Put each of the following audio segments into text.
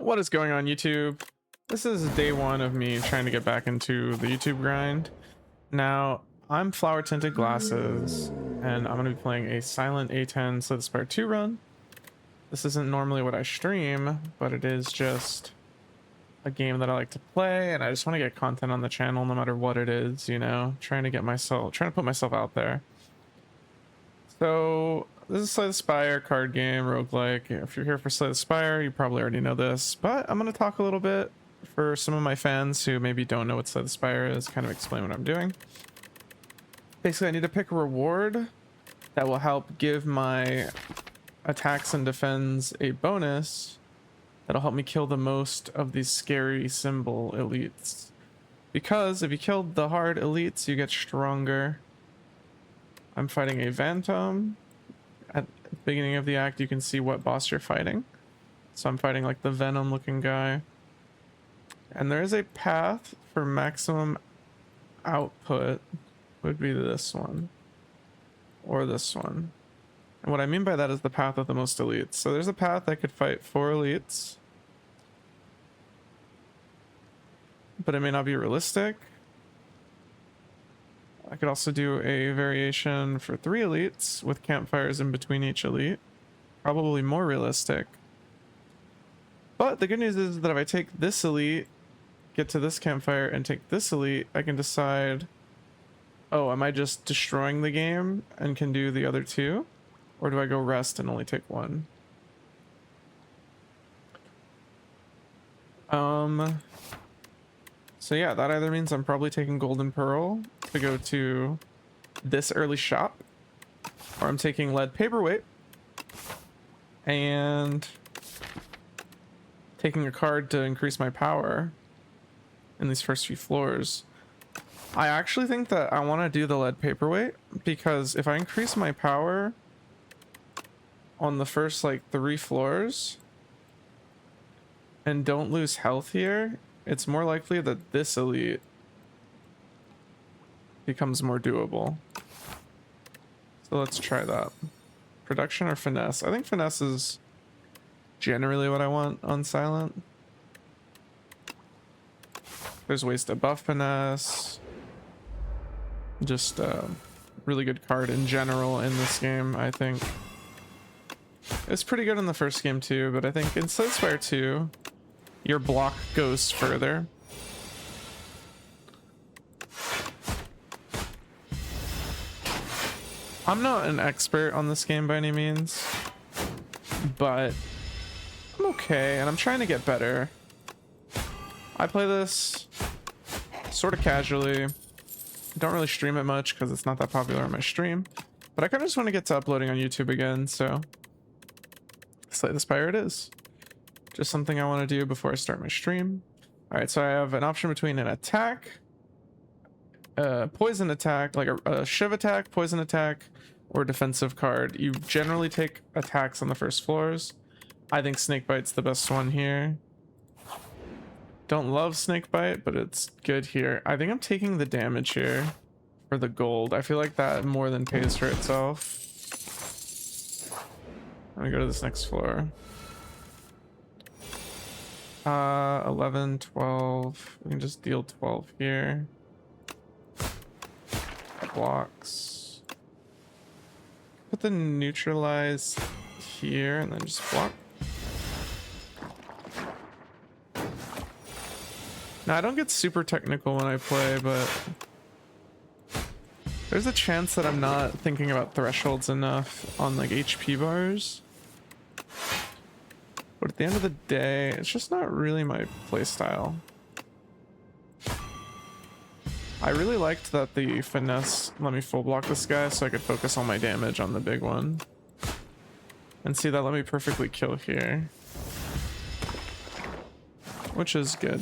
What is going on, YouTube? This is day one of me trying to get back into the YouTube grind. Now, I'm flower tinted glasses, and I'm going to be playing a silent A10 Slay the Spire 2 run. This isn't normally what I stream, but it is just a game that I like to play, and I just want to get content on the channel no matter what it is, you know, trying to put myself out there. So this is Slay the Spire card game, roguelike. If you're here for Slay the Spire, you probably already know this, but I'm going to talk a little bit for some of my fans who maybe don't know what Slay the Spire is, kind of explain what I'm doing. Basically, I need to pick a reward that will help give my attacks and defends a bonus that'll help me kill the most of these scary symbol elites. Because if you killed the hard elites, you get stronger. I'm fighting a Phantom. At the beginning of the act, you can see what boss you're fighting. So I'm fighting like the Venom looking guy. And there is a path for maximum output, would be this one. Or this one. And what I mean by that is the path of the most elites. So there's a path I could fight 4 elites. But it may not be realistic. I could also do a variation for 3 elites with campfires in between each elite. Probably more realistic. But the good news is that if I take this elite, get to this campfire, and take this elite, I can decide, oh, am I just destroying the game and can do the other 2? Or do I go rest and only take 1? So yeah, that either means I'm probably taking Golden Pearl to go to this early shop, or I'm taking Lead Paperweight and taking a card to increase my power in these first few floors. I actually think that I want to do the Lead Paperweight because if I increase my power on the first like 3 floors and don't lose health here, it's more likely that this elite becomes more doable. So let's try that. Production or finesse? I think finesse is generally what I want on silent. There's ways to buff finesse. Just a really good card in general in this game, I think. It's pretty good in the first game too, but I think in Slay the Spire 2, your block goes further. I'm not an expert on this game by any means, but I'm okay, and I'm trying to get better. I play this sort of casually. Don't really stream it much because it's not that popular on my stream, but I kind of just want to get to uploading on YouTube again, so Slay the Spire it is. Just something I want to do before I start my stream. All right, so I have an option between an attack, poison attack, like a shiv attack, poison attack, or defensive card. You generally take attacks on the first floors. I think Snakebite's the best one here. Don't love Snakebite, but it's good here. I think I'm taking the damage here for the gold. I feel like that more than pays for itself. Let me go to this next floor. 11, 12. We can just deal 12 here. Blocks. Put the neutralize here and then just block. Now, I don't get super technical when I play, but there's a chance that I'm not thinking about thresholds enough on like HP bars. But at the end of the day, it's just not really my playstyle. I really liked that the finesse let me full block this guy so I could focus all my damage on the big one. And see, that let me perfectly kill here. Which is good.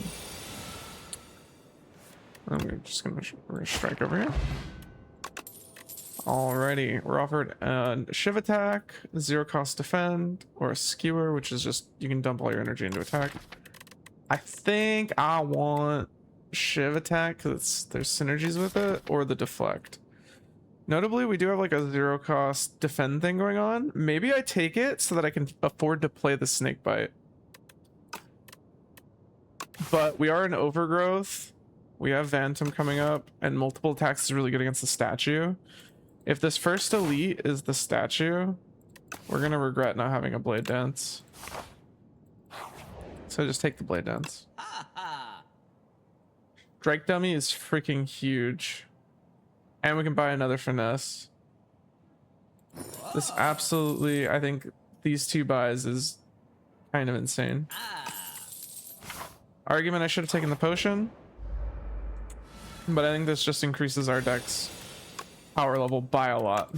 I'm just gonna strike over here. Alrighty, we're offered a shiv attack, 0 cost defend, or a skewer, which is just you can dump all your energy into attack. I think I want shiv attack because there's synergies with it, or the deflect. Notably, we do have like a 0 cost defend thing going on. Maybe I take it so that I can afford to play the Snakebite. but we are in overgrowth. We have Phantom coming up, and multiple attacks is really good against the statue. If this first elite is the statue, we're gonna regret not having a blade dance. So just take the blade dance. Strike dummy is freaking huge. And we can buy another finesse. This absolutely, I think these two buys is kind of insane. Argument, I should have taken the potion. But I think this just increases our deck's power level by a lot.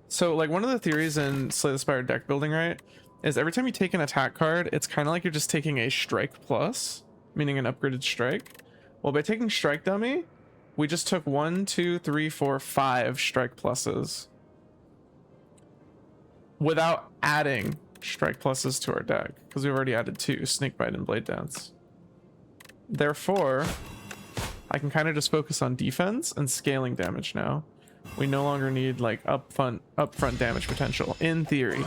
So like one of the theories in Slay the Spire deck building, right, is every time you take an attack card, it's kind of like you're just taking a strike plus, meaning an upgraded strike. Well, by taking strike dummy, we just took 1, 2, 3, 4, 5 strike pluses without adding strike pluses to our deck, because we've already added 2, Snake Bite and Blade Dance. Therefore, I can kind of just focus on defense and scaling damage now. We no longer need like upfront damage potential, in theory.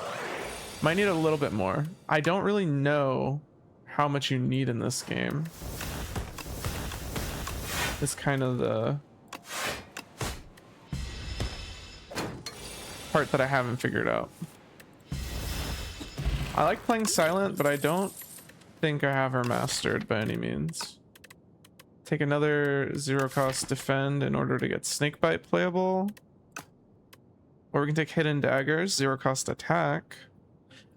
Might need a little bit more. I don't really know how much you need in this game. It's kind of the part that I haven't figured out. I like playing silent, but I don't think I have her mastered by any means. Take another 0 cost defend in order to get snake bite playable. Or we can take hidden daggers, 0 cost attack.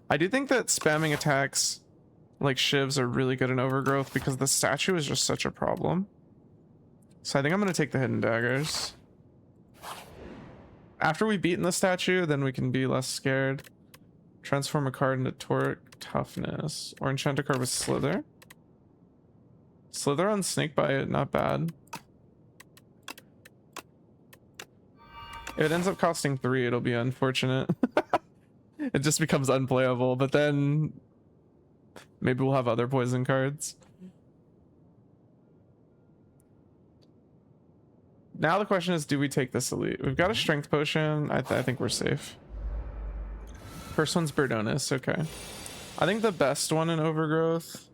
I do think that spamming attacks like shivs are really good in overgrowth because the statue is just such a problem. So I think I'm going to take the hidden daggers. After we've beaten the statue, then we can be less scared. Transform a card into Toric Toughness. Or enchant a card with Slither. Slither on Snakebite, not bad. If it ends up costing 3, it'll be unfortunate. It just becomes unplayable, but then maybe we'll have other poison cards. Now the question is, do we take this elite? We've got a strength potion. I think we're safe. First one's Birdonis. Okay. I think the best one in overgrowth,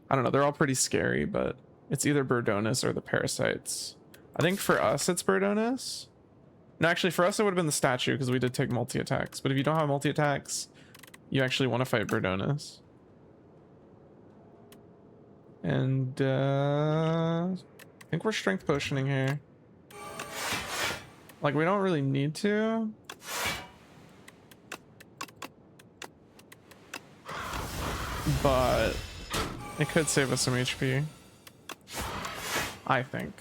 I don't know, they're all pretty scary, but it's either Birdonis or the parasites. I think for us it's Birdonis. No, actually for us it would have been the statue because we did take multi-attacks. But if you don't have multi-attacks, you actually want to fight Birdonis. And I think we're strength potioning here. Like, we don't really need to. But it could save us some HP. I think.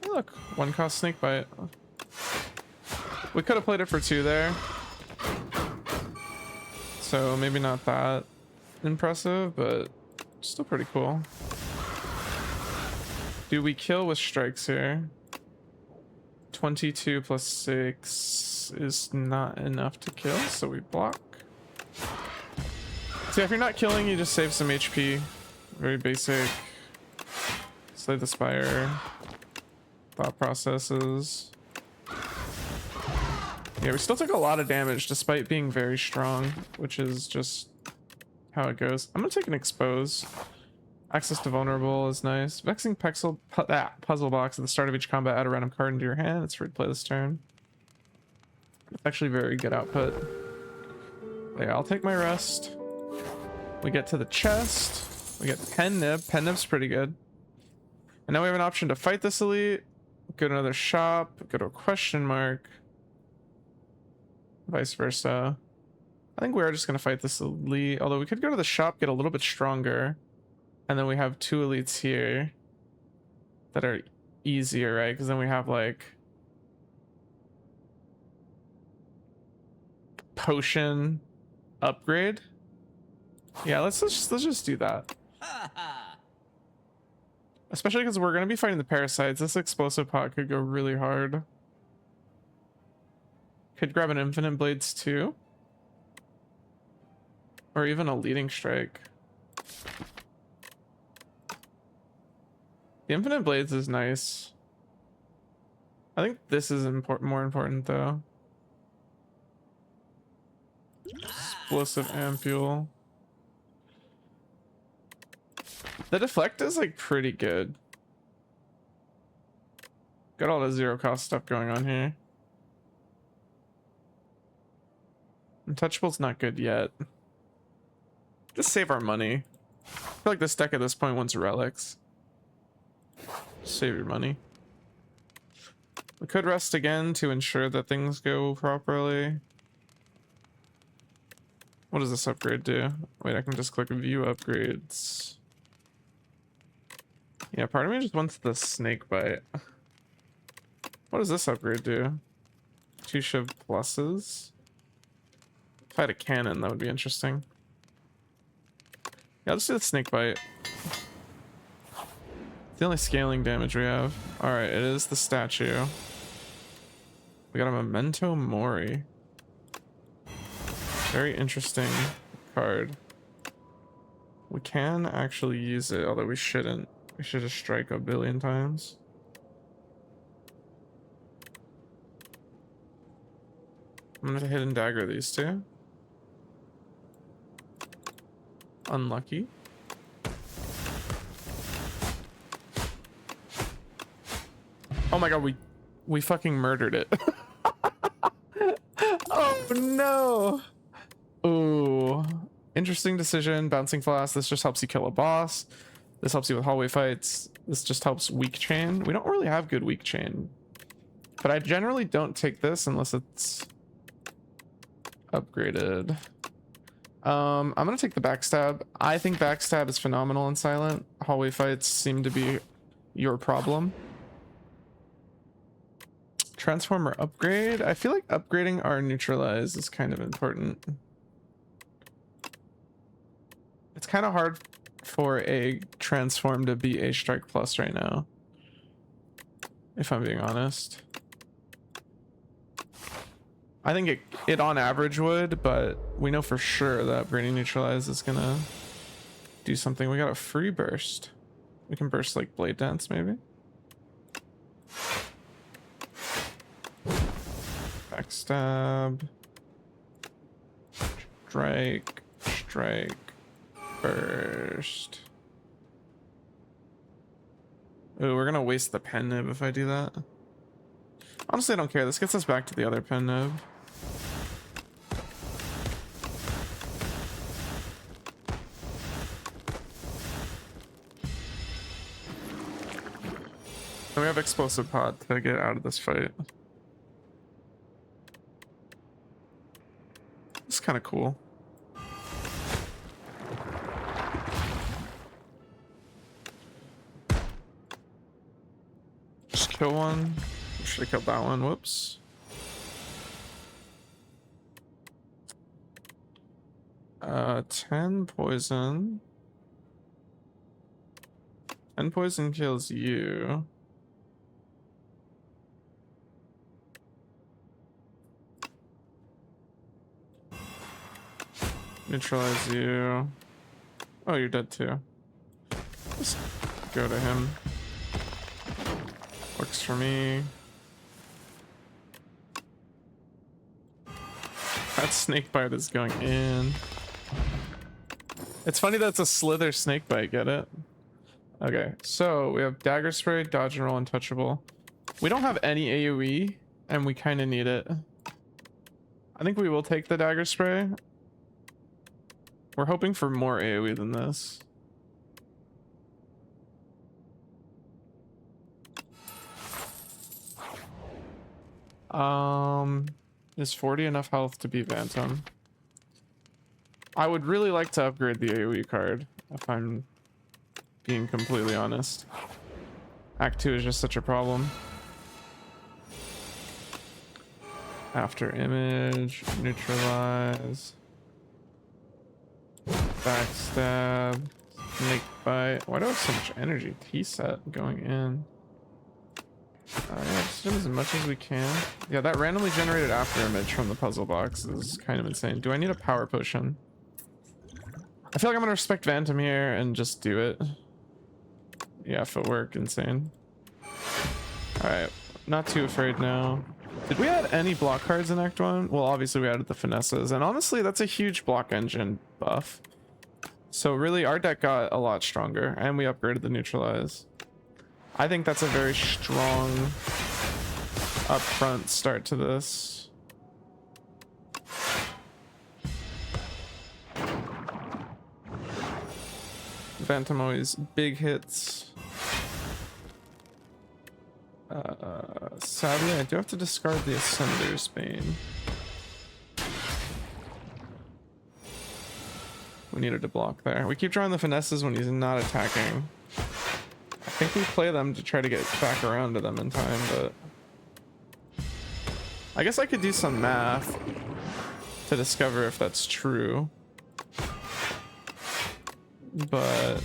Look, 1 cost snake bite. We could have played it for 2 there. So maybe not that impressive, but still pretty cool. Do we kill with strikes here? 22 plus 6 is not enough to kill, so we block. So if you're not killing, you just save some HP. Very basic. Slay the Spire. Thought processes. Yeah, we still took a lot of damage despite being very strong, which is just how it goes. I'm gonna take an expose. Access to vulnerable is nice. Vexing puzzle box at the start of each combat. Add a random card into your hand. It's free to play this turn. It's actually very good output. Yeah, I'll take my rest. We get to the chest. We get Pen Nib. Pen Nib's pretty good. And now we have an option to fight this elite. Go to another shop. Go to a question mark. Vice versa. I think we are just going to fight this elite. Although we could go to the shop, get a little bit stronger. And then we have 2 elites here that are easier, right? Because then we have like potion upgrade. Yeah, let's just do that. Especially because we're going to be fighting the parasites. This explosive pot could go really hard. Could grab an infinite blades too. Or even a leading strike. The infinite blades is nice. I think this is more important though. Explosive ampule. The deflect is like pretty good. Got all the zero cost stuff going on here. Untouchable's not good yet. Just save our money. I feel like this deck at this point wants relics. Save your money. We could rest again to ensure that things go properly. What does this upgrade do? Wait, I can just click view upgrades. Yeah, part of me just wants the snake bite. What does this upgrade do? 2 shiv pluses. If I had a cannon, that would be interesting. Yeah, let's do the snake bite. The only scaling damage we have. Alright, it is the statue. We got a Memento Mori. Very interesting card. We can actually use it, although we shouldn't. We should just strike a billion times. I'm gonna hidden dagger these two. Unlucky. Oh my god, we fucking murdered it. Oh no. Ooh. Interesting decision. Bouncing Flask. This just helps you kill a boss. This helps you with hallway fights. This just helps weak chain. We don't really have good weak chain. But I generally don't take this unless it's upgraded. I'm gonna take the backstab. I think backstab is phenomenal in silent. Hallway fights seem to be your problem. Transformer upgrade. I feel like upgrading our neutralize is kind of important. It's kind of hard for a transform to be a strike plus right now, if I'm being honest. I think it on average would, but we know for sure that upgrading neutralize is gonna do something. We got a free burst. We can burst like blade dance maybe. Backstab. Strike. Strike. Burst. Ooh, we're gonna waste the pen nib if I do that. Honestly, I don't care. This gets us back to the other pen nib. And we have explosive pod to get out of this fight. It's kind of cool. Just kill one. Should have killed that one. Whoops. Uh, 10 poison. 10 poison kills you. Neutralize you. Oh, you're dead too. Just go to him. Works for me. That snake bite is going in. It's funny that's a slither snake bite, get it? Okay, so we have dagger spray, dodge and roll, untouchable. We don't have any AoE, and we kind of need it. I think we will take the dagger spray. We're hoping for more AoE than this. Is 40 enough health to beat Phantom? I would really like to upgrade the AoE card, if I'm being completely honest. Act 2 is just such a problem. After image, neutralize. Backstab, snake bite. Why do I have so much energy? T-set going in. Yeah, just do as much as we can. Yeah, that randomly generated after image from the puzzle box is kind of insane. Do I need a power potion? I feel like I'm gonna respect Phantom here and just do it. Yeah, footwork, insane. Alright, not too afraid now. Did we add any block cards in Act 1? Well, obviously we added the Finesses, and honestly, that's a huge block engine buff. So really our deck got a lot stronger and we upgraded the neutralize. I think that's a very strong upfront start to this. Phantom always big hits. Sadly, I do have to discard the Ascender's Bane. We needed to block there. We keep drawing the finesses when he's not attacking. I think we play them to try to get back around to them in time, but I guess I could do some math to discover if that's true. But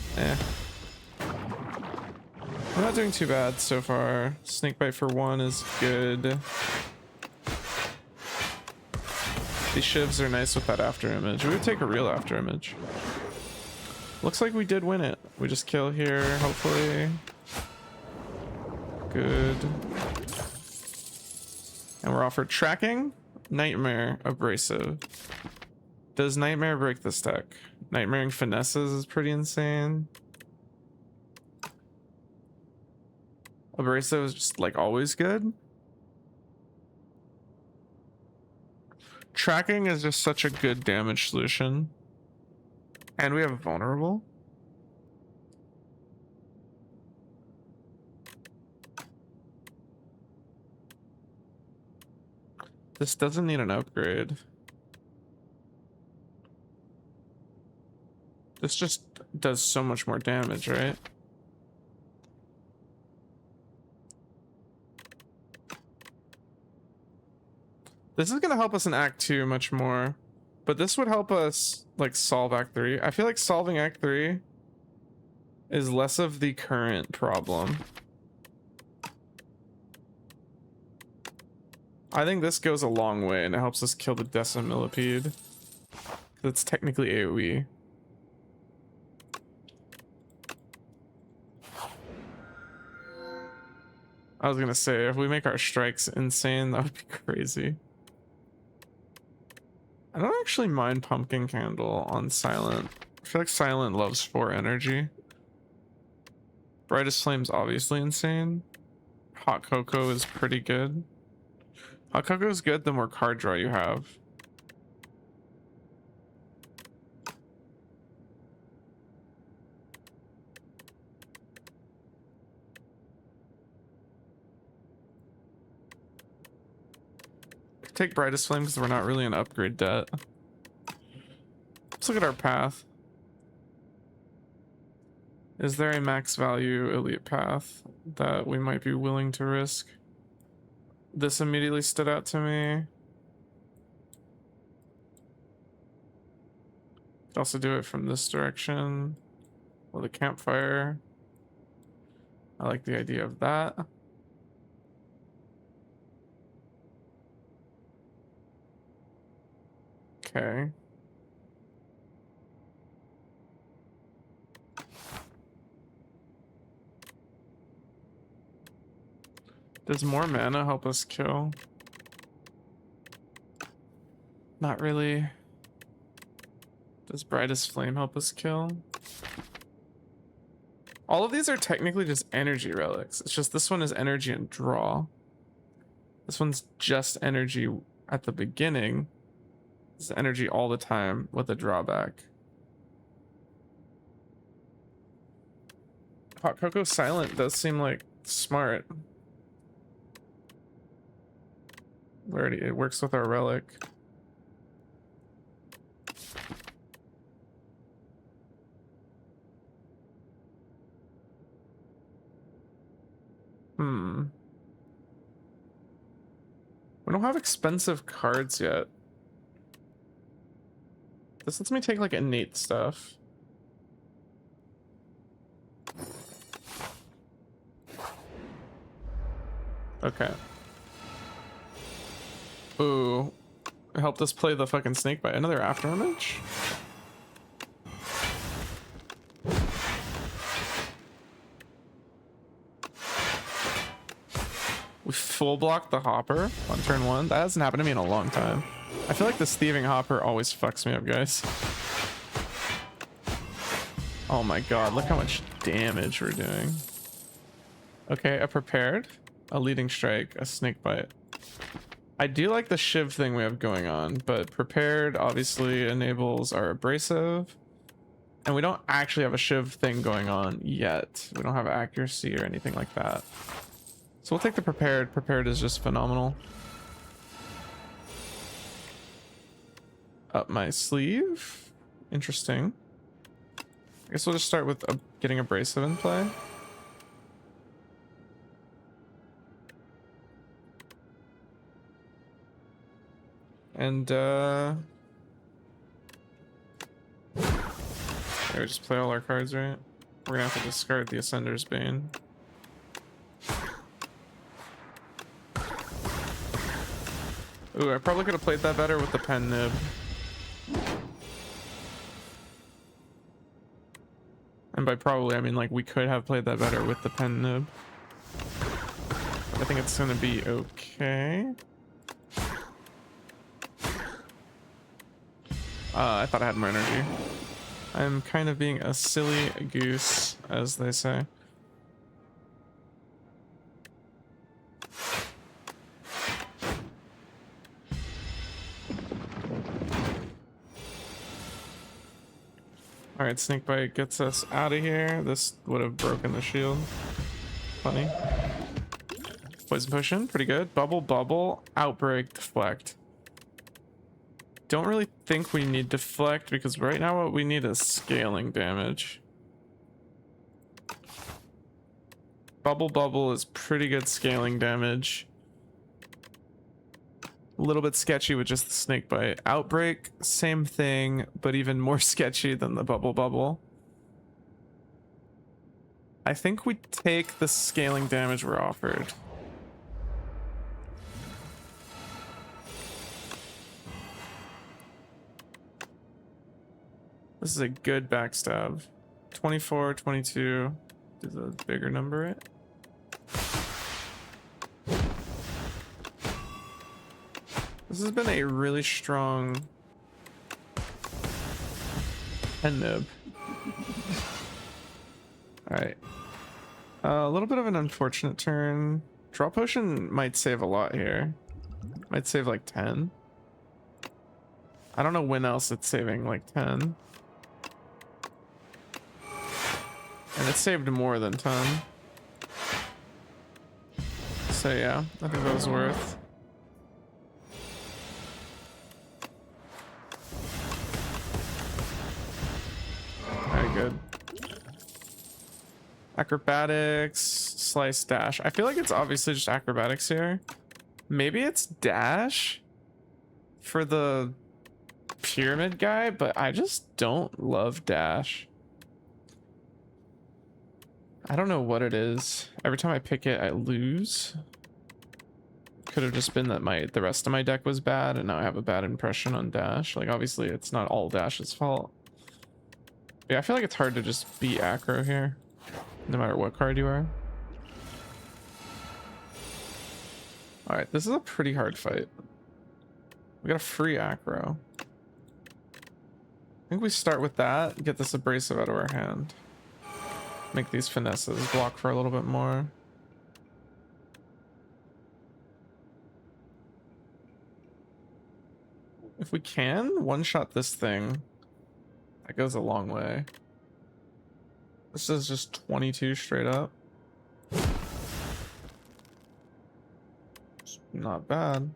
we're not doing too bad so far. Snakebite for 1 is good. These shivs are nice with that after image. We would take a real after image. Looks like we did win it. We just kill here, hopefully. Good. And we're offered tracking, Nightmare, Abrasive. Does Nightmare break this deck? Nightmaring finesses is pretty insane. Abrasive is just like always good. Tracking is just such a good damage solution. And we have vulnerable. This doesn't need an upgrade. This just does so much more damage, right? This is gonna help us in Act 2 much more, but this would help us like solve Act 3. I feel like solving Act 3 is less of the current problem. I think this goes a long way and it helps us kill the Decimillipede. That's technically AoE. I was gonna say, if we make our strikes insane, that would be crazy. I don't actually mind Pumpkin Candle on Silent. I feel like Silent loves 4 energy. Brightest Flame's obviously insane. Hot Cocoa is pretty good. Hot Cocoa is good the more card draw you have. Take Brightest Flame because we're not really an upgrade debt. Let's look at our path. Is there a max value elite path that we might be willing to risk? This immediately stood out to me. Could also do it from this direction with a campfire. I like the idea of that. Okay. Does more mana help us kill? Not really. Does Brightest Flame help us kill? All of these are technically just energy relics. It's just this one is energy and draw. This one's just energy at the beginning. It's energy all the time with a drawback. Hot Cocoa Silent does seem like smart. It works with our relic. We don't have expensive cards yet. This lets me take like innate stuff. Okay. Ooh. It helped us play the fucking Snakebite. Another after image? We full blocked the Hopper on turn 1. That hasn't happened to me in a long time. I feel like this Thieving Hopper always fucks me up, guys. Oh my god, look how much damage we're doing. Okay, a prepared, a leading strike, a snake bite. I do like the shiv thing we have going on, but prepared obviously enables our abrasive. And we don't actually have a shiv thing going on yet. We don't have accuracy or anything like that. So we'll take the prepared. Prepared is just phenomenal. Up my sleeve. Interesting. I guess we'll just start with getting abrasive in play. And we just play all our cards, right? We're gonna have to discard the Ascender's Bane. Ooh, I probably could have played that better with the pen nib. And by probably, I mean like we could have played that better with the pen nib. I think it's gonna be okay. I thought I had more energy. I'm kind of being a silly goose, as they say. Alright, Snakebite gets us out of here. This would have broken the shield. Funny. Poison Potion, pretty good. Bubble, bubble, outbreak, deflect. Don't really think we need deflect because right now what we need is scaling damage. Bubble, bubble is pretty good scaling damage. A little bit sketchy with just the snake bite. Outbreak, same thing, but even more sketchy than the bubble bubble. I think we take the scaling damage we're offered. This is a good backstab. 24, 22. Is a bigger number, right? This has been a really strong pen nib. Alright. A little bit of an unfortunate turn. Draw potion might save a lot here. Might save like 10. I don't know when else it's saving like 10. And it saved more than 10. So yeah, I think that was worth. Very good. Acrobatics, slice, dash. I feel like it's obviously just acrobatics here. Maybe it's dash for the pyramid guy, but I just don't love dash. I don't know what it is. Every time I pick it, I lose. Could have just been that the rest of my deck was bad, and now I have a bad impression on dash. Like, obviously, it's not all dash's fault. Yeah, I feel like it's hard to just be aggro here, no matter what card you are. All right, this is a pretty hard fight. We got a free aggro. I think we start with that, get this abrasive out of our hand. Make these finesses block for a little bit more. If we can one-shot this thing, that goes a long way. This is just 22 straight up. It's not bad.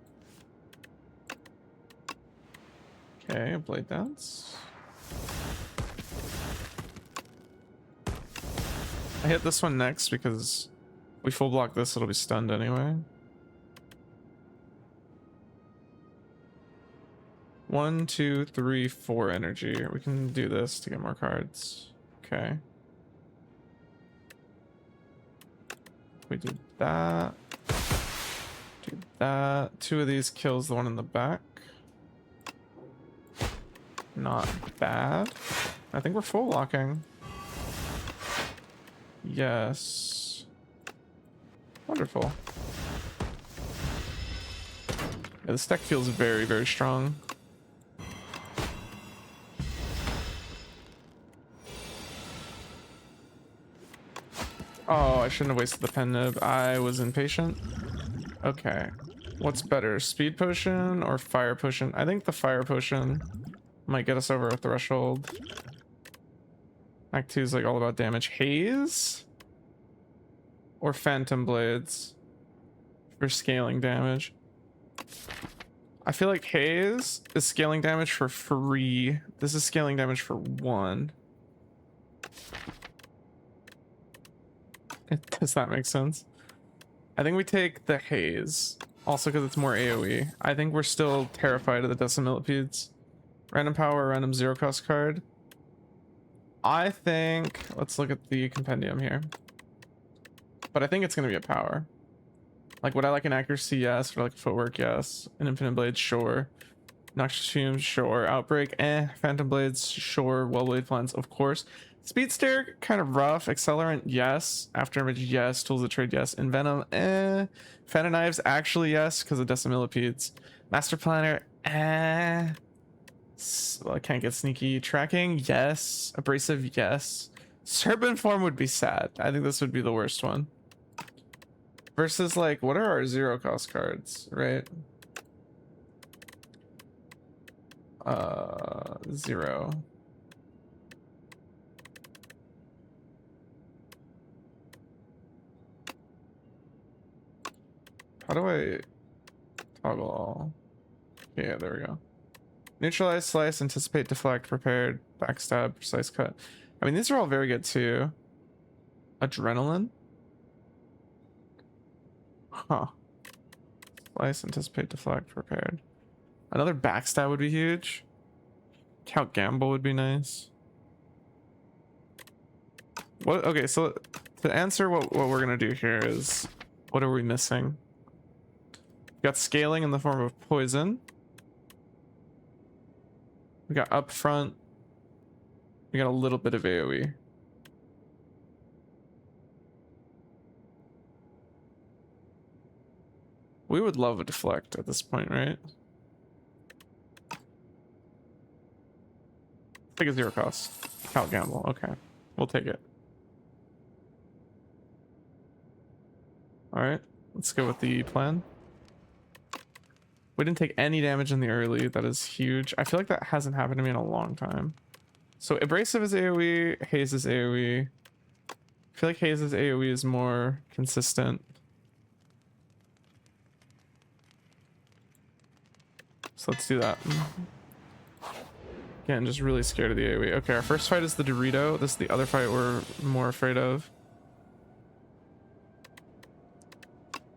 Okay, a blade dance. I hit this one next because we full block this, it'll be stunned anyway. 1, 2, 3, 4 energy. We can do this to get more cards. Okay. We did that. Do that. 2 of these kills the one in the back. Not bad. I think we're full locking. Yes. Wonderful. Yeah, this deck feels very, very strong. Oh, I shouldn't have wasted the pen nib. I was impatient. Okay. What's better, speed potion or fire potion? I think the fire potion might get us over a threshold. Act 2 is like all about damage. Haze or phantom blades for scaling damage. I feel like haze is scaling damage for free. This is scaling damage for 1. Does that make sense? I think we take the haze. Also because it's more AoE. I think we're still terrified of the decimillipedes. Random power, random zero cost card. I think, let's look at the compendium here. But I think it's going to be a power. Like, would I like an accuracy? Yes. Would I like a footwork? Yes. An infinite blade? Sure. Noxious fumes? Sure. Outbreak? Eh. Phantom blades? Sure. Well-blade plans? Of course. Speedster? Kind of rough. Accelerant? Yes. Afterimage? Yes. Tools of trade? Yes. Envenom? Eh. Phantom knives? Actually, yes, because of decimillipedes. Master planner? Eh. Well, I can't get sneaky. Tracking? Yes. Abrasive? Yes. Serpent form would be sad. I think this would be the worst one. Versus, like, what are our zero cost cards, right? 0. How do I toggle all? Yeah, there we go. Neutralize, slice, anticipate, deflect, prepared, backstab, precise cut. I mean, these are all very good too. Adrenaline? Huh. Slice, anticipate, deflect, prepared. Another backstab would be huge. Count Gamble would be nice. What? Okay, so to answer what we're gonna do here is, what are we missing? We got scaling in the form of poison. We got up front. We got a little bit of AoE. We would love a deflect at this point, right? Take a zero cost. Count Gamble. Okay. We'll take it. Alright. Let's go with the plan. We didn't take any damage in the early. That is huge. I feel like that hasn't happened to me in a long time. So Abrasive is AoE. Haze is AoE. I feel like Haze's AoE is more consistent. So let's do that. Again, just really scared of the AoE. Okay, our first fight is the Dorito. This is the other fight we're more afraid of.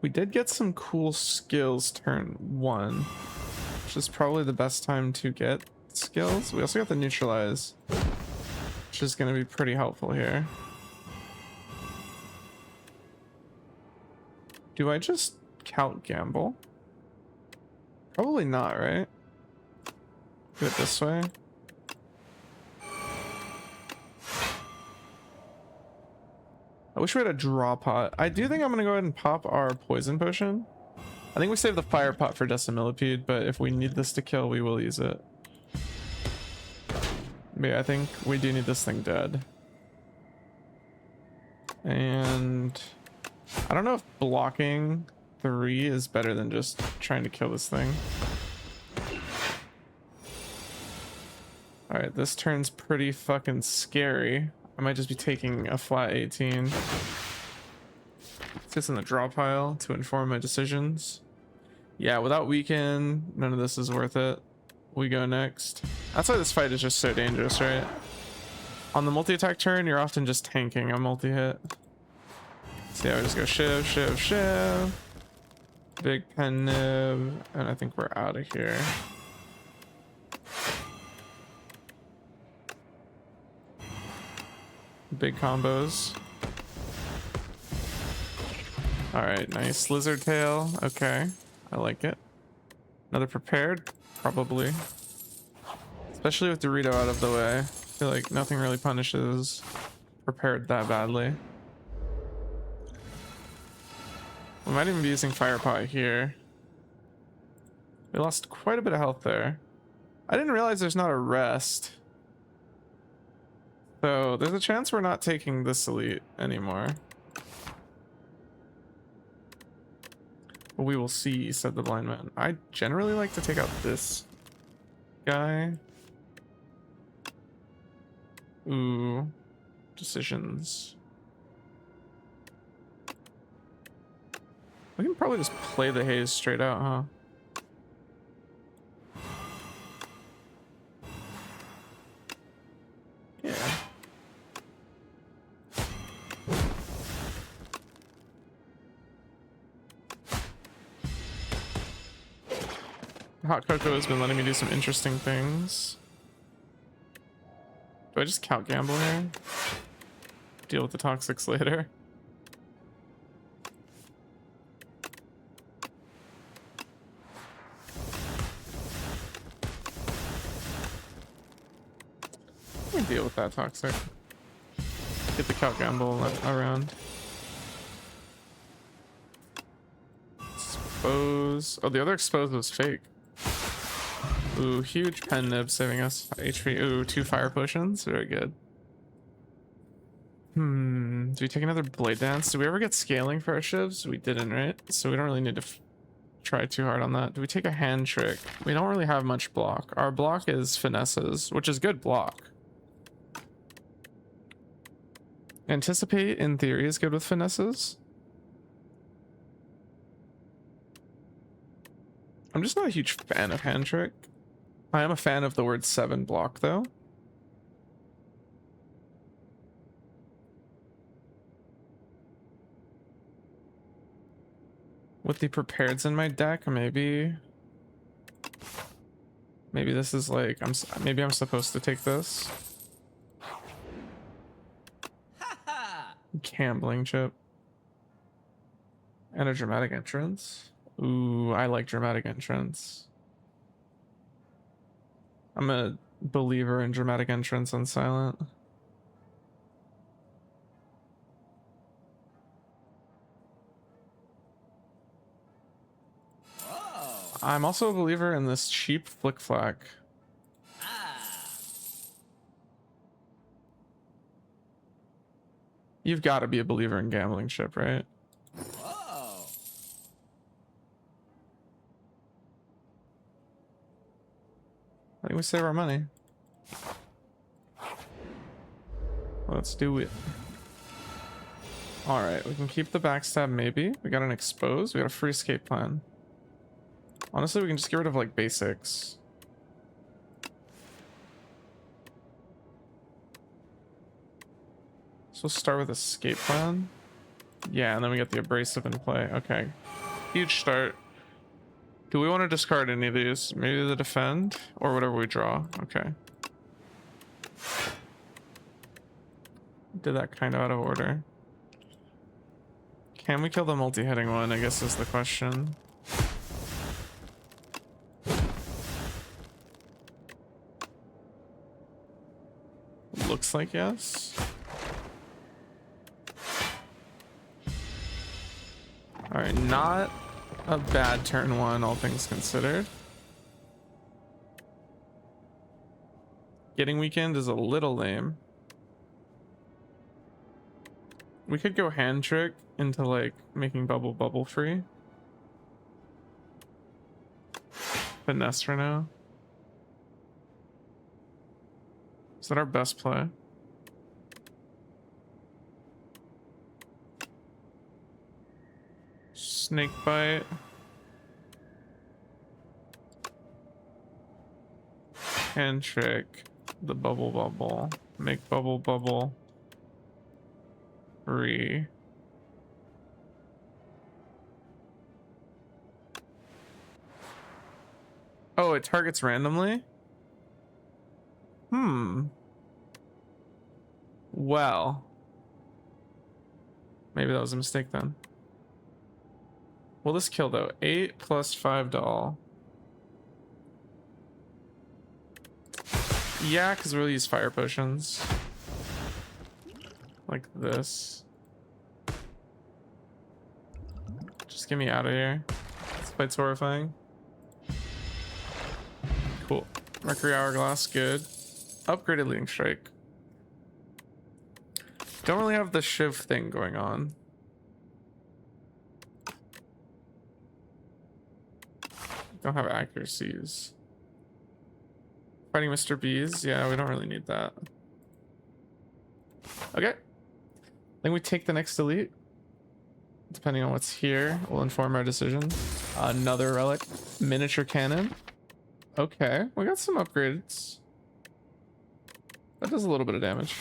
We did get some cool skills turn 1, which is probably the best time to get skills. We also got the Neutralize, which is going to be pretty helpful here. Do I just count Gamble? Probably not, right? Do it this way. I wish we had a draw pot. I do think I'm gonna go ahead and pop our poison potion. I think we save the fire pot for decimillipede, but if we need this to kill, we will use it. But yeah, I think we do need this thing dead. And I don't know if blocking 3 is better than just trying to kill this thing. Alright, this turn's pretty fucking scary. I might just be taking a flat 18. Sits in the draw pile to inform my decisions. Yeah, without weaken, none of this is worth it. We go next. That's why this fight is just so dangerous, right? On the multi-attack turn, you're often just tanking a multi-hit. So yeah, we just go shiv, shiv, shiv. Big pen nib, and I think we're out of here. Big combos. All right, nice lizard tail. Okay, I like it. Another prepared, probably. Especially with Dorito out of the way. I feel like nothing really punishes prepared that badly. We might even be using fire pot here. We lost quite a bit of health there. I didn't realize there's not a rest. So there's a chance we're not taking this elite anymore. We will see, said the blind man. I generally like to take out this guy. Ooh, decisions. We can probably just play the haze straight out, huh? Yeah. Hot Cocoa has been letting me do some interesting things. Do I just count gamble here? Deal with the toxics later. We deal with that toxic. Get the count gamble around. Expose. Oh, the other expose was fake. Ooh, huge pen nib saving us. HP. Ooh, 2 fire potions. Very good. Do we take another blade dance? Did we ever get scaling for our shivs? We didn't, right? So we don't really need to try too hard on that. Do we take a hand trick? We don't really have much block. Our block is finesses, which is good block. Anticipate in theory is good with finesses. I'm just not a huge fan of hand trick. I am a fan of the word 7 block though. With the prepareds in my deck, maybe this is like maybe I'm supposed to take this. Gambling chip and a dramatic entrance. Ooh, I like dramatic entrance. I'm a believer in dramatic entrance on silent. I'm also a believer in this cheap flick flack. You've got to be a believer in gambling chip, right? I think we save our money. Let's do it. All right, we can keep the backstab maybe. We got an expose. We got a free escape plan. Honestly, we can just get rid of like basics. So we'll start with escape plan. Yeah, and then we get the abrasive in play. Okay. Huge start. Do we want to discard any of these? Maybe the defend or whatever we draw. Okay. Did that kind of out of order. Can we kill the multi-hitting one, I guess is the question. Looks like yes. All right, not a bad turn one, all things considered. Getting weekend is a little lame. We could go hand trick into like making bubble free. Finesse for now. Is that our best play? Snake bite. Hand trick. The bubble. Make bubble. Free. Oh, it targets randomly? Well. Maybe that was a mistake then. Will this kill though? 8 plus 5 to all. Yeah, because we'll use fire potions. Like this. Just get me out of here. This fight's horrifying. Cool. Mercury Hourglass, good. Upgraded Leading Strike. Don't really have the Shiv thing going on. Don't have accuracies. Fighting Mr. Bees. Yeah, we don't really need that. Okay. Then we take the next elite. Depending on what's here, will inform our decision. Another relic. Miniature cannon. Okay, we got some upgrades. That does a little bit of damage.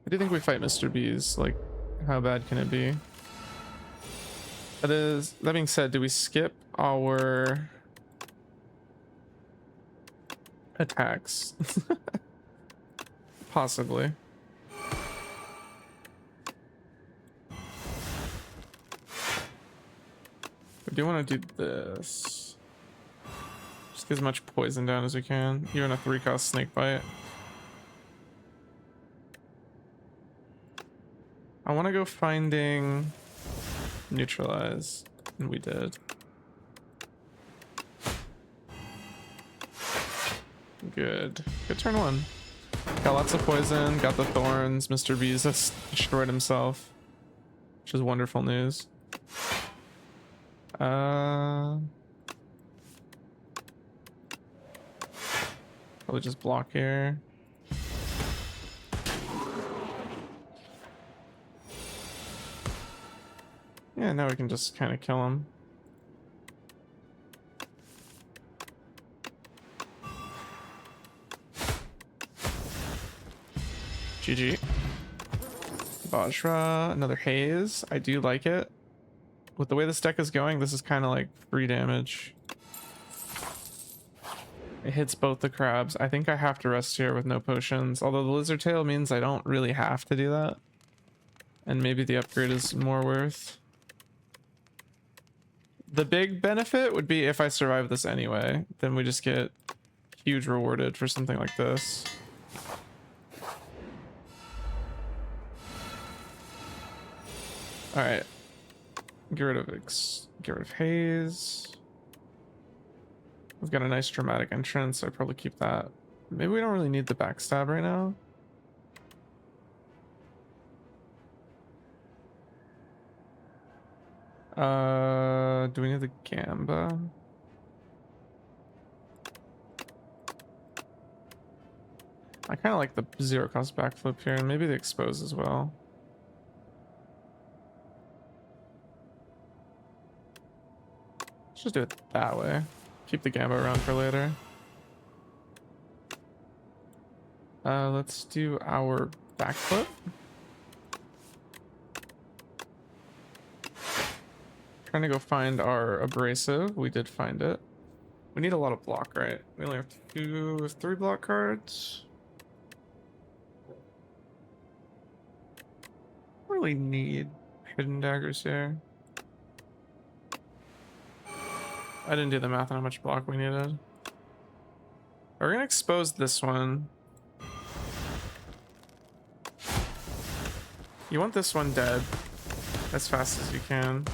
I do think we fight Mr. Bees. Like, how bad can it be? That being said, do we skip our attacks? Possibly. We do want to do this. Just get as much poison down as we can. Even a 3-cost snake bite. I want to go finding neutralize, and we did. Good. Good turn one. Got lots of poison, got the thorns. Mr. Bees has destroyed himself, which is wonderful news. Probably just block here. Yeah, now we can just kind of kill him. GG. Bajra, another haze. I do like it. With the way this deck is going, this is kind of like free damage. It hits both the crabs. I think I have to rest here with no potions, although the lizard tail means I don't really have to do that. And maybe the upgrade is more worth. The big benefit would be if I survive this anyway, then we just get huge rewarded for something like this. All right, get rid of haze. We've got a nice dramatic entrance, so I'd probably keep that. Maybe we don't really need the backstab right now. Do we need the Gamba? I kind of like the 0-cost backflip here, and maybe the expose as well. Let's just do it that way. Keep the Gamba around for later. Let's do our backflip. Trying to go find our abrasive. We did find it. We need a lot of block, right? We only have 3 block cards. Really need hidden daggers here. I didn't do the math on how much block we needed. We're gonna expose this one. You want this one dead as fast as you can.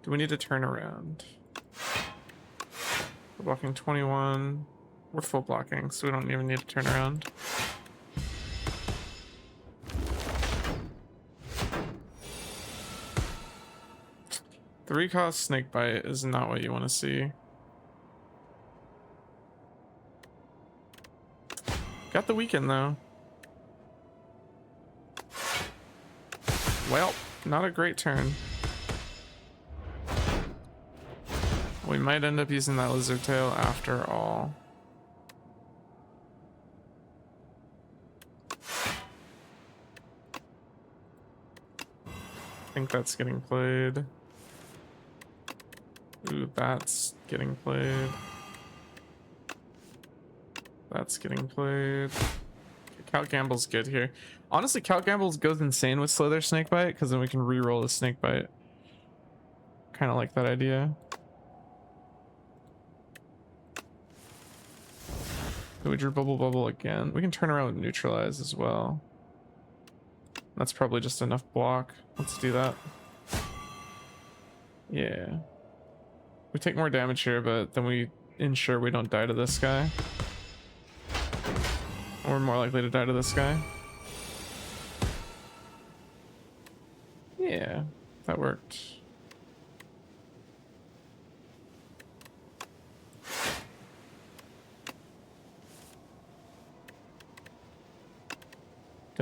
Do we need to turn around? We're blocking 21. We're full blocking, so we don't even need to turn around. The 3-cost snake bite is not what you want to see. Got the weekend though. Well, not a great turn. We might end up using that lizard tail after all. I think that's getting played. Ooh, that's getting played. That's getting played. Count Gamble's good here. Honestly, Count Gamble goes insane with Slither Snakebite because then we can re-roll the Snakebite. Kind of like that idea. We drew Bubble again. We can turn around with Neutralize as well. That's probably just enough block. Let's do that. Yeah. We take more damage here, but then we ensure we don't die to this guy. We're more likely to die to this guy. Yeah, that worked.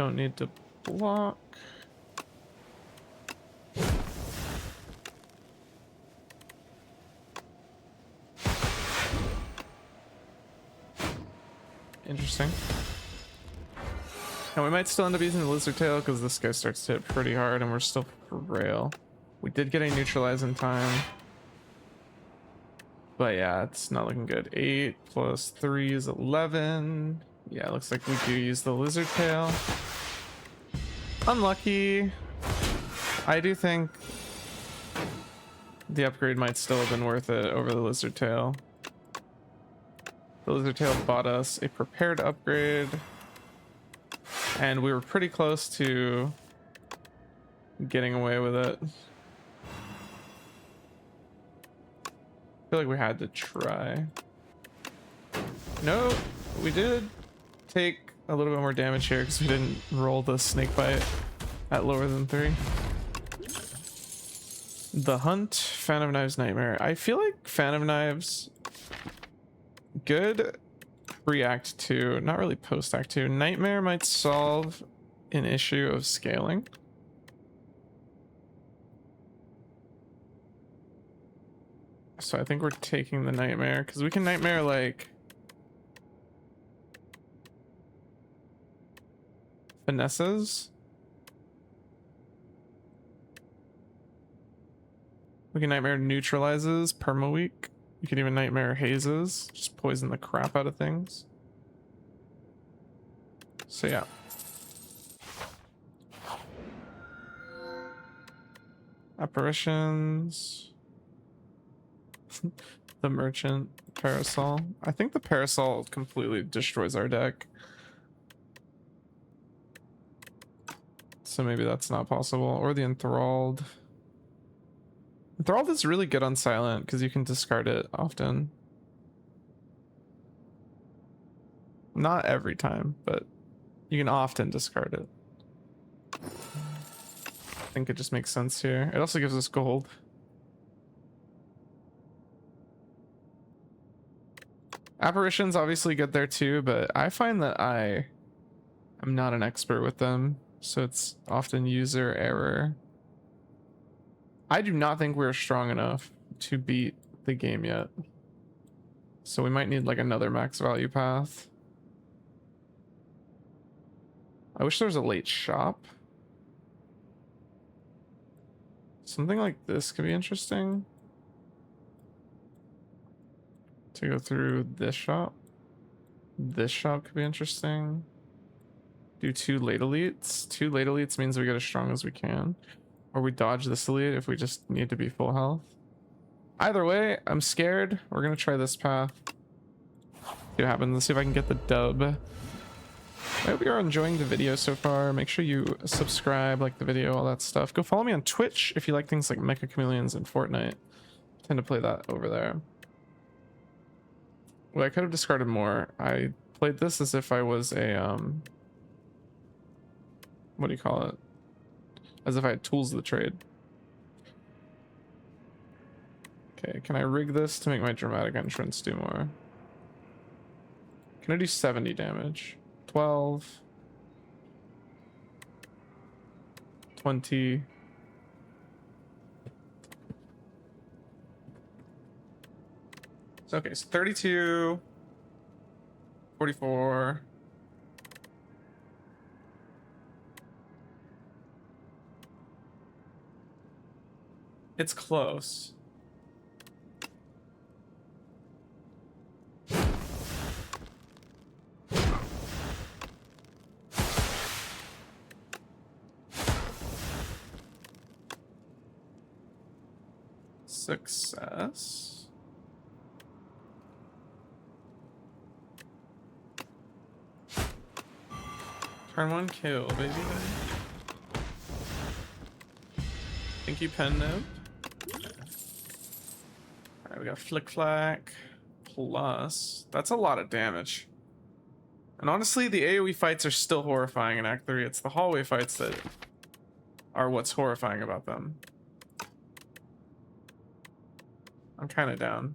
don't need to block. Interesting. And we might still end up using the lizard tail because this guy starts to hit pretty hard and we're still frail. We did get a neutralize in time. But yeah, it's not looking good. 8 plus 3 is 11. Yeah, it looks like we do use the lizard tail. Unlucky. I do think the upgrade might still have been worth it over the lizard tail. The lizard tail bought us a prepared upgrade. And we were pretty close to getting away with it. I feel like we had to try. No, we did take a little bit more damage here because we didn't roll the snake bite at lower than 3. The Hunt, Fan of Knives, Nightmare. I feel like Fan of Knives, good pre-act 2, not really post-act 2. Nightmare might solve an issue of scaling. So I think we're taking the Nightmare because we can Nightmare like Finesses. We can Nightmare Neutralizes perma weak. You can even Nightmare Hazes, just poison the crap out of things. So yeah. Apparitions. The Merchant Parasol. I think the Parasol completely destroys our deck. So maybe that's not possible. Or the Enthralled. Enthralled is really good on Silent because you can discard it often. Not every time, but you can often discard it. I think it just makes sense here. It also gives us gold. Apparitions obviously good there too, but I find that I am not an expert with them, so it's often user error. I do not think we're strong enough to beat the game yet, so we might need like another max value path. I wish there was a late shop. Something like this could be interesting. To go through this shop. This shop could be interesting. Do 2 late elites. 2 late elites means we get as strong as we can. Or we dodge this elite if we just need to be full health. Either way, I'm scared. We're gonna try this path. See what happens. Let's see if I can get the dub. I hope you're enjoying the video so far. Make sure you subscribe, like the video, all that stuff. Go follow me on Twitch if you like things like Mecha Chameleons and Fortnite. I tend to play that over there. Well, I could have discarded more. I played this as if I was a, what do you call it? As if I had tools of the trade. Okay, can I rig this to make my dramatic entrance do more? Can I do 70 damage? 12. 20. Okay, so 32, 44. It's close. Success. Turn 1 kill, baby. Thank you, pen nib. Alright, we got Flick Flack. Plus, that's a lot of damage. And honestly, the AoE fights are still horrifying in Act 3. It's the hallway fights that are what's horrifying about them. I'm kind of down.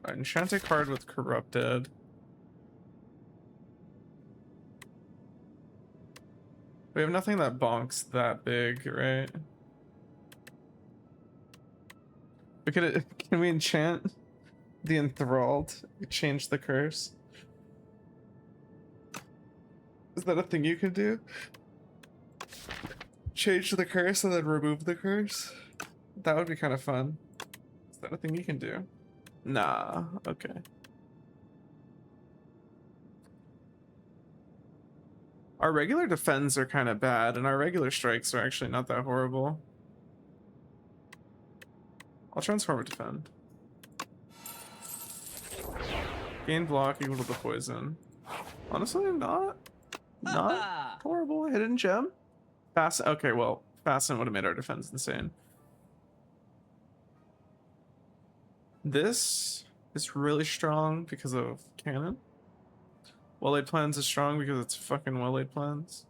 enchanted card with corrupted. We have nothing that bonks that big, right? We could can we enchant the enthralled? Change the curse. Is that a thing you can do? Change the curse and then remove the curse? That would be kind of fun. Is that a thing you can do? Nah, okay. Our regular defends are kind of bad, and our regular strikes are actually not that horrible. I'll transform it defend. Gain block equal to the poison. Honestly, not horrible. Hidden gem? Fast. Okay, well, Fasten would have made our defense insane. This is really strong because of cannon. Well-laid plans is strong because it's fucking well-laid plans.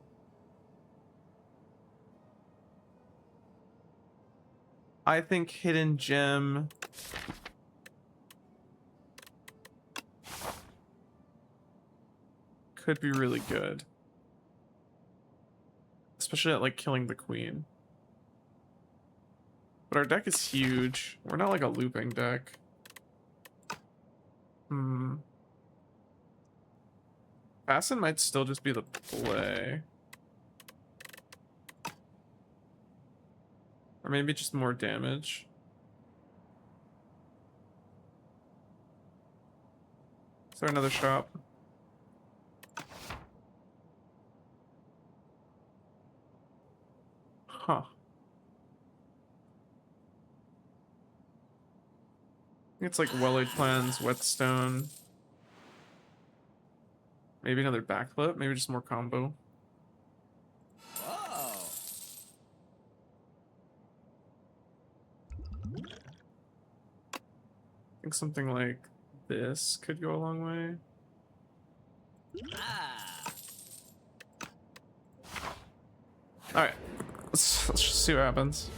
I think hidden gem could be really good, especially at like killing the queen. But our deck is huge. We're not like a looping deck. Fasten might still just be the play. Or maybe just more damage. Is there another shop? Huh. It's like well-laid plans, whetstone. Maybe another backflip, maybe just more combo. Whoa. I think something like this could go a long way. Alright, let's just see what happens.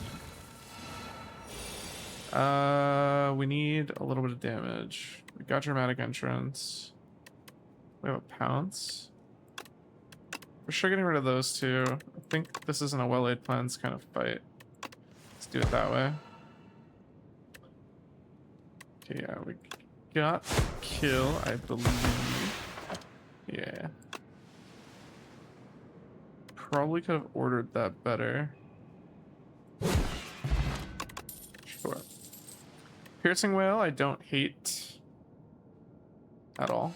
We need a little bit of damage. We got dramatic entrance. We have a pounce. For sure getting rid of those two. I think this isn't a well-laid plans kind of fight. Let's do it that way. Okay, yeah, we got kill, I believe. Yeah. Probably could have ordered that better. Sure. Piercing Whale, I don't hate at all.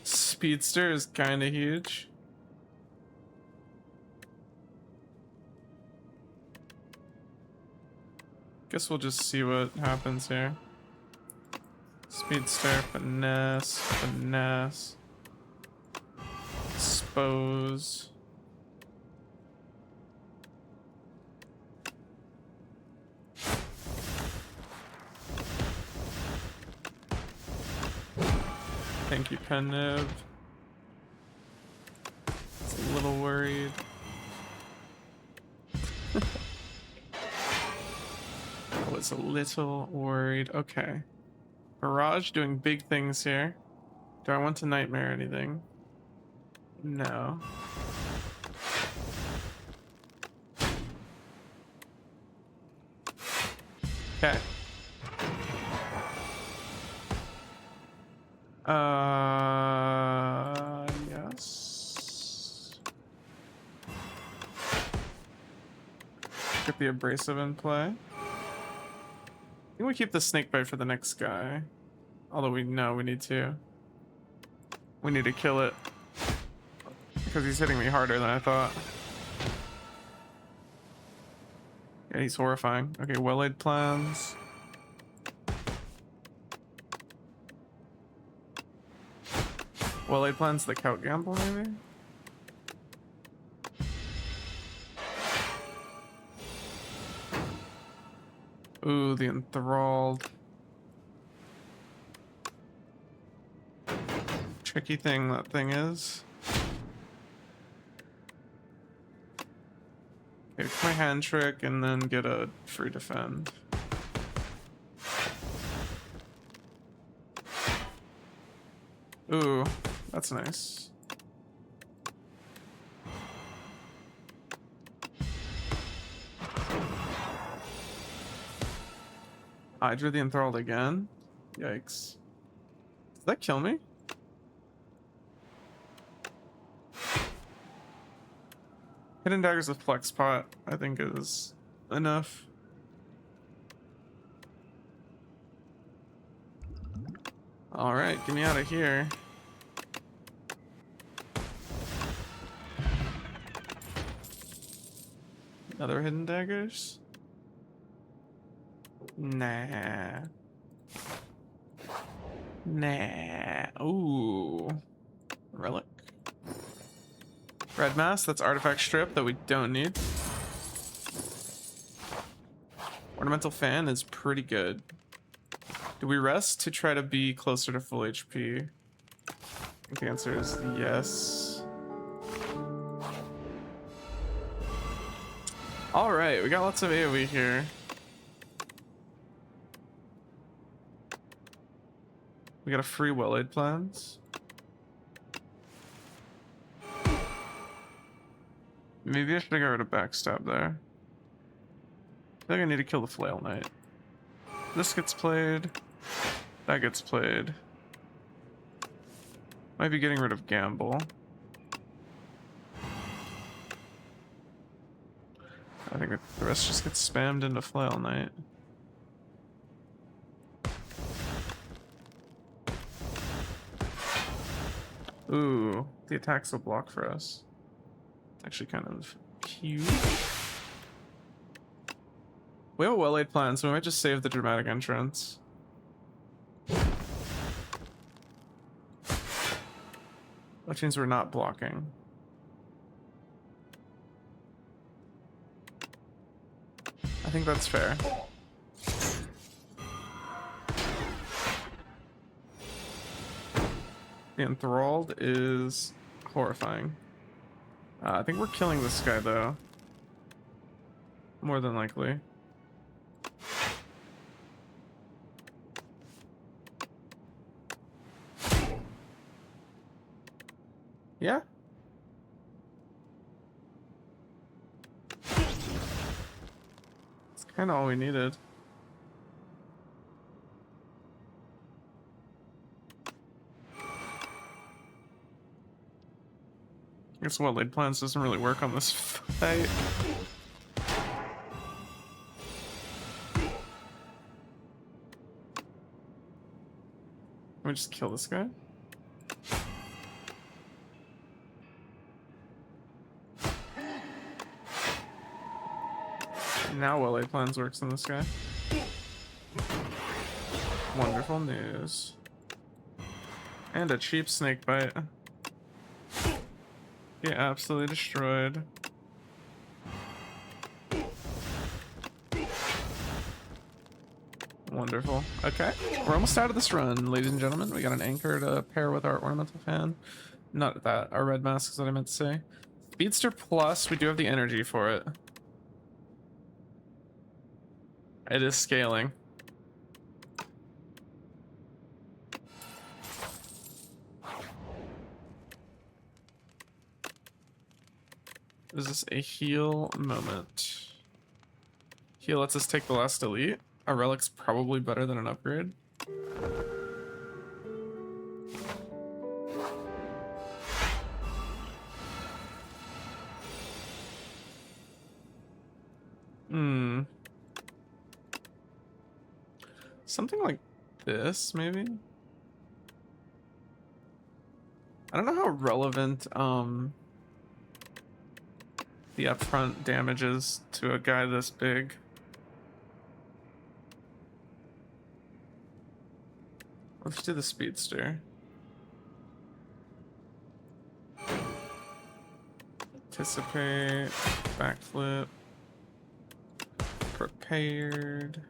Speedster is kind of huge. Guess we'll just see what happens here. Speedster, finesse, finesse, expose. Thank you, Penniv. It's a little worried. I was a little worried. Okay. Barrage doing big things here. Do I want to nightmare anything? No. Okay. Yes. Get the abrasive in play. I think we keep the snake bite for the next guy. Although we know we need to. We need to kill it. Because he's hitting me harder than I thought. Yeah, he's horrifying. Okay, well-laid plans. Well-laid plans, the Count Gamble, maybe? Ooh, the enthralled. Tricky thing that thing is. Pick my hand trick and then get a free defend. Ooh, that's nice. I drew the enthralled again. Yikes. Did that kill me? Hidden daggers with flex pot, I think, is enough. Alright, get me out of here. Another hidden daggers? Nah. Nah. Ooh. Relic. Red mass, that's artifact strip that we don't need. Ornamental fan is pretty good. Do we rest to try to be closer to full HP? I think the answer is yes. Alright, we got lots of AoE here. We got a free well-laid plans. Maybe I should have got rid of backstab there. I think I need to kill the flail knight. This gets played. That gets played. Might be getting rid of gamble. I think the rest just gets spammed into flail knight. Ooh, the attacks will block for us. It's actually kind of cute. We have a well-laid plan, so we might just save the dramatic entrance. Which means we're not blocking. I think that's fair. The enthralled is horrifying. I think we're killing this guy though. More than likely. Yeah. It's kind of all we needed. I guess well-laid plans doesn't really work on this fight. Let me just kill this guy. Now well-laid plans works on this guy. Wonderful news. And a cheap snake bite. Get absolutely destroyed. Wonderful. Okay, we're almost out of this run, ladies and gentlemen. We got an anchor to pair with our ornamental fan. Not that, our red mask is what I meant to say. Speedster plus, we do have the energy for it. It is scaling. Is this a heal moment? Heal lets us take the last elite. A relic's probably better than an upgrade. Something like this, maybe? I don't know how relevant the upfront damage is to a guy this big. Let's do the speedster. Anticipate, backflip, prepared.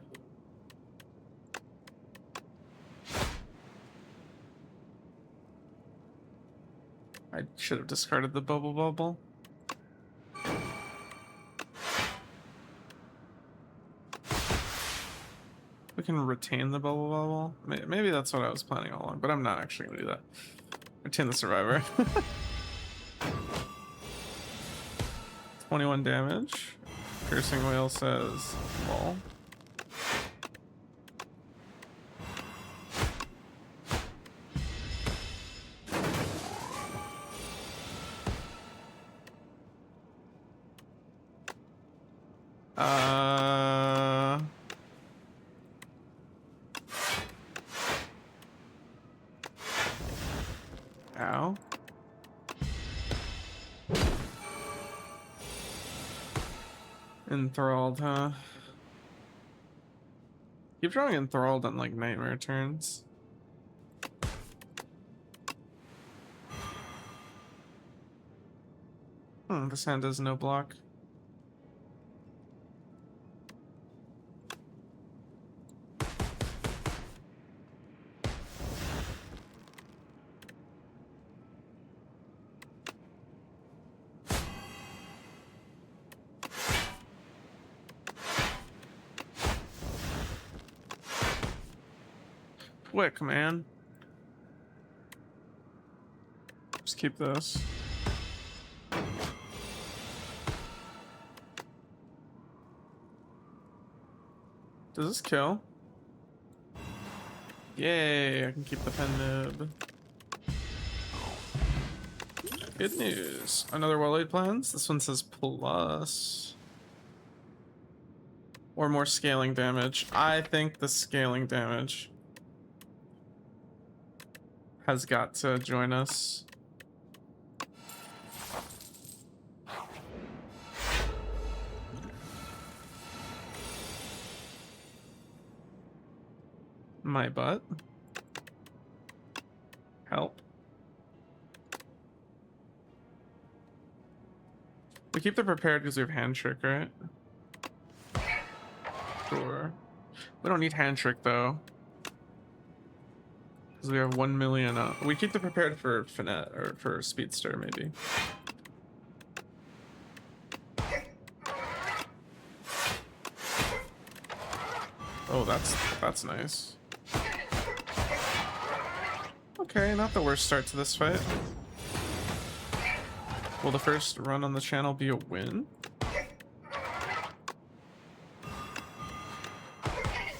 I should have discarded the bubble. can retain the bubble bubble. Maybe that's what I was planning all along, but I'm not actually gonna do that. Retain the survivor. 21 damage. Piercing whale says lol. Ow. Enthralled, huh? Keep drawing enthralled on like nightmare turns. This hand has no block. Quick, man. Just keep this. Does this kill? Yay, I can keep the pen nib. Good news. Another well-laid plans. This one says plus. Or more scaling damage. I think the scaling damage has got to join us. My butt. Help. We keep the prepared because we have hand trick, right? Sure. We don't need hand trick though. Because we have 1 million. We keep the prepared for Finesse or for Speedster, maybe. Oh, that's nice. Okay, not the worst start to this fight. Will the first run on the channel be a win?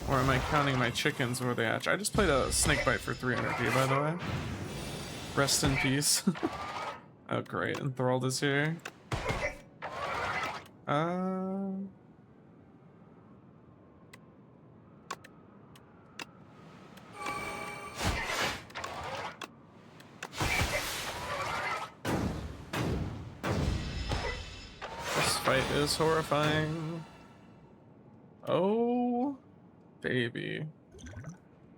Or am I counting my chickens where they hatch? I just played a snake bite for 300p, by the way. Rest in peace. Oh, great. Enthralled is here. This fight is horrifying. Oh, baby.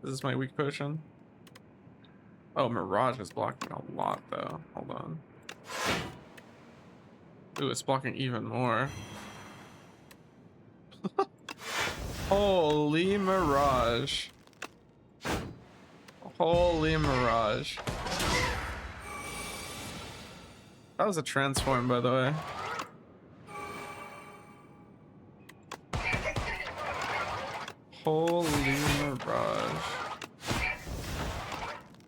This is my weak potion. Oh, Mirage is blocking a lot, though. Hold on. Ooh, it's blocking even more. Holy Mirage. Holy Mirage. That was a transform, by the way. Holy Mirage.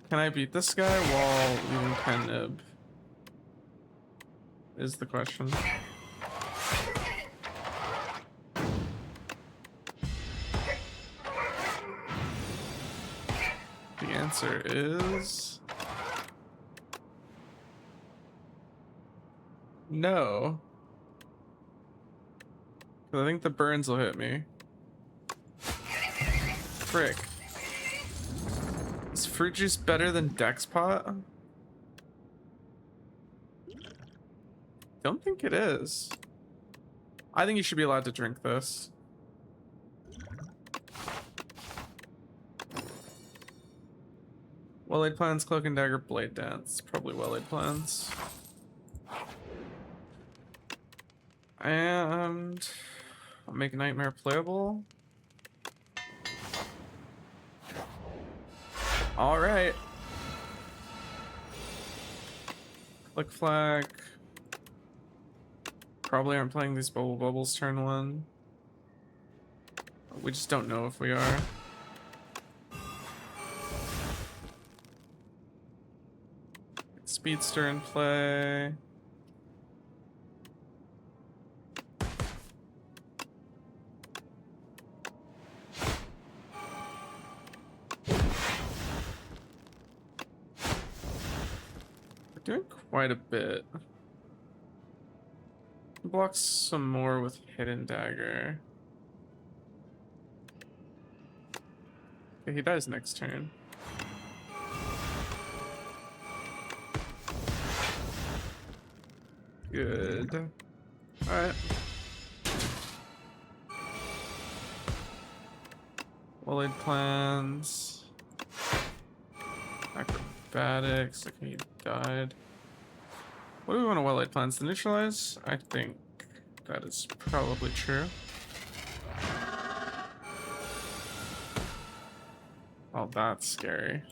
Can I beat this guy while leaving pen nib? Is the question. The answer is no. I think the burns will hit me. Frick. Is fruit juice better than Dex Pot? Don't think it is. I think you should be allowed to drink this. Well-laid plans, cloak and dagger, blade dance. Probably well-laid plans. And I'll make nightmare playable. All right. Click flag. Probably aren't playing these bubbles turn one. We just don't know if we are. Speedster in play. We're doing quite a bit. Block some more with Hidden Dagger. Okay, he dies next turn. Good. Alright. Well-laid plans. Acrobatics. Okay, he died. What do we want to well-laid plans to neutralize? I think that is probably true. Oh, that's scary.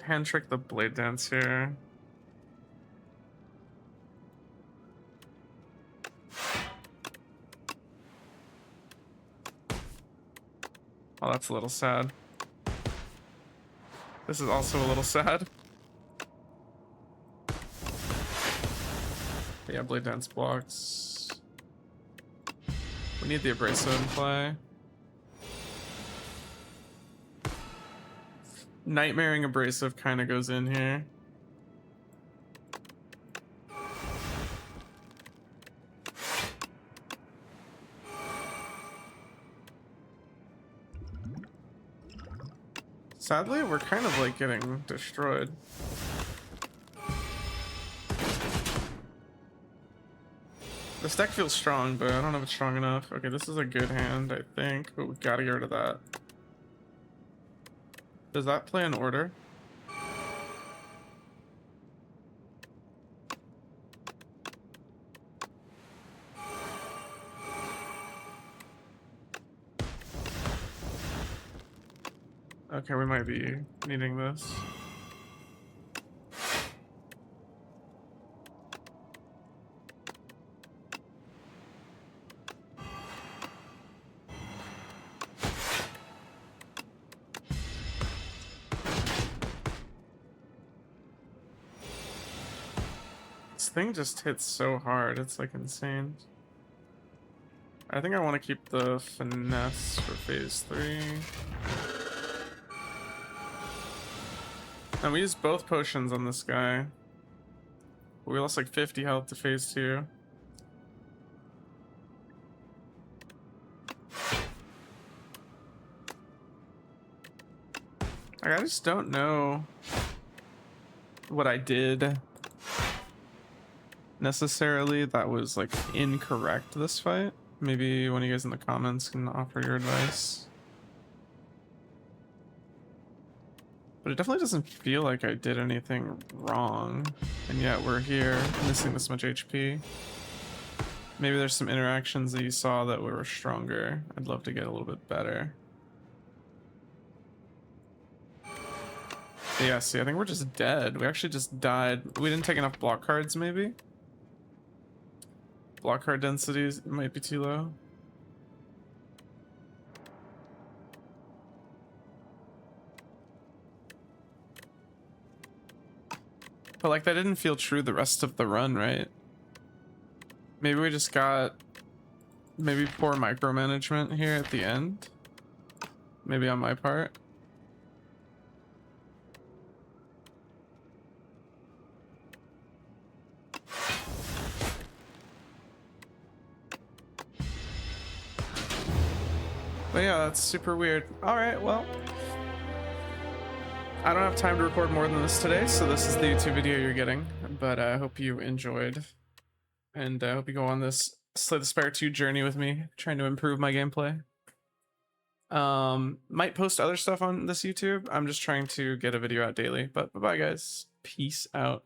Hand trick the blade dance here. Oh, that's a little sad. This is also a little sad. Yeah, blade dance blocks. We need the abrasive in play. Nightmaring abrasive kind of goes in here. Sadly, we're kind of like getting destroyed. This deck feels strong, but I don't know if it's strong enough. Okay, this is a good hand, I think, but we gotta get rid of that. Does that play in order? Okay, we might be needing this. This thing just hits so hard, it's like insane. I think I want to keep the finesse for phase 3. And we used both potions on this guy. We lost like 50 health to phase 2. Like, I just don't know what I did necessarily that was like incorrect this fight. Maybe one of you guys in the comments can offer your advice. But it definitely doesn't feel like I did anything wrong. And yet we're here missing this much HP. Maybe there's some interactions that you saw that were stronger. I'd love to get a little bit better. But yeah, see, I think we're just dead. We actually just died. We didn't take enough block cards, maybe? Block card densities might be too low. But like that didn't feel true the rest of the run, right? Maybe we just got maybe poor micromanagement here at the end. Maybe on my part. But yeah, that's super weird. All right, well, I don't have time to record more than this today, so this is the YouTube video you're getting. But I hope you enjoyed, and I hope you go on this Slay the Spire 2 journey with me, trying to improve my gameplay. Might post other stuff on this YouTube. I'm just trying to get a video out daily. But bye-bye, guys. Peace out.